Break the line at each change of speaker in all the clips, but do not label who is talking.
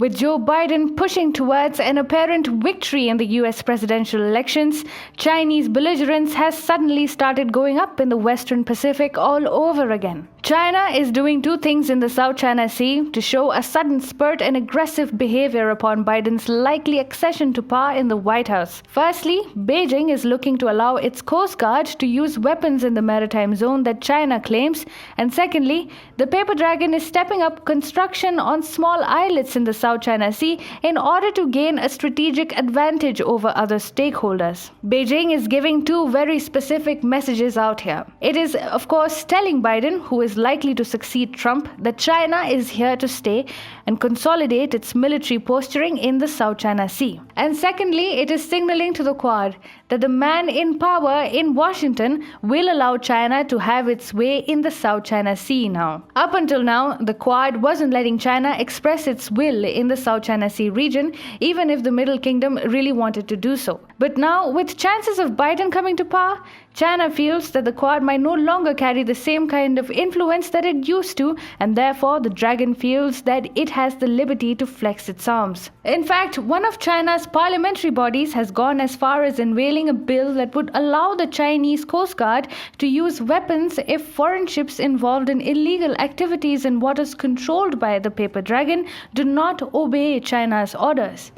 With Joe Biden pushing towards an apparent victory in the US presidential elections, Chinese belligerence has suddenly started going up in the Western Pacific all over again. China is doing two things in the South China Sea to show a sudden spurt in aggressive behavior upon Biden's likely accession to power in the White House. Firstly, Beijing is looking to allow its Coast Guard to use weapons in the maritime zone that China claims. And secondly, the paper dragon is stepping up construction on small islets in the South China Sea in order to gain a strategic advantage over other stakeholders. Beijing is giving two very specific messages out here. It is, of course, telling Biden, who is likely to succeed Trump, that China is here to stay and consolidate its military posturing in the South China Sea. And secondly, it is signaling to the Quad that the man in power in Washington will allow China to have its way in the South China Sea now. Up until now, the Quad wasn't letting China express its will in the South China Sea region, even if the Middle Kingdom really wanted to do so. But now, with chances of Biden coming to power, China feels that the Quad might no longer carry the same kind of influence that it used to, and therefore the dragon feels that it has the liberty to flex its arms. In fact, one of China's parliamentary bodies has gone as far as unveiling a bill that would allow the Chinese Coast Guard to use weapons if foreign ships involved in illegal activities in waters controlled by the paper dragon do not obey China's orders.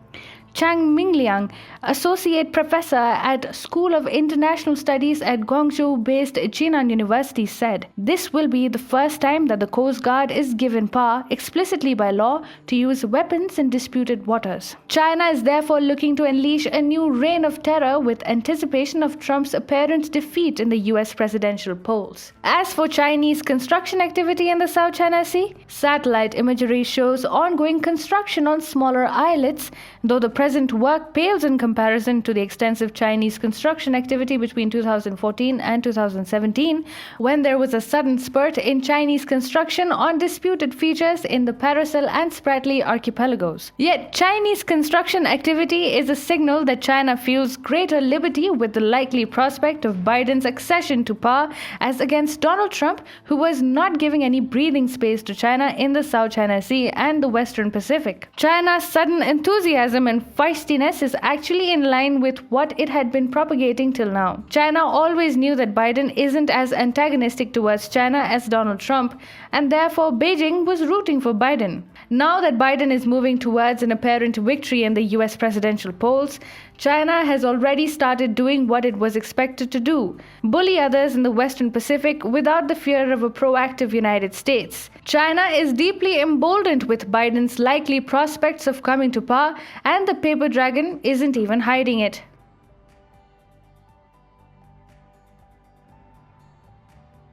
Chang Mingliang, associate professor at School of International Studies at Guangzhou-based Jinan University, said, "This will be the first time that the Coast Guard is given power, explicitly by law, to use weapons in disputed waters." China is therefore looking to unleash a new reign of terror with anticipation of Trump's apparent defeat in the US presidential polls. As for Chinese construction activity in the South China Sea, satellite imagery shows ongoing construction on smaller islets, though the present work pales in comparison to the extensive Chinese construction activity between 2014 and 2017, when there was a sudden spurt in Chinese construction on disputed features in the Paracel and Spratly archipelagos. Yet, Chinese construction activity is a signal that China feels greater liberty with the likely prospect of Biden's accession to power as against Donald Trump, who was not giving any breathing space to China in the South China Sea and the Western Pacific. China's sudden enthusiasm and feistiness is actually in line with what it had been propagating till now. China always knew that Biden isn't as antagonistic towards China as Donald Trump, and therefore Beijing was rooting for Biden. Now that Biden is moving towards an apparent victory in the US presidential polls, China has already started doing what it was expected to do: bully others in the Western Pacific without the fear of a proactive United States. China is deeply emboldened with Biden's likely prospects of coming to power, and the paper dragon isn't even hiding it.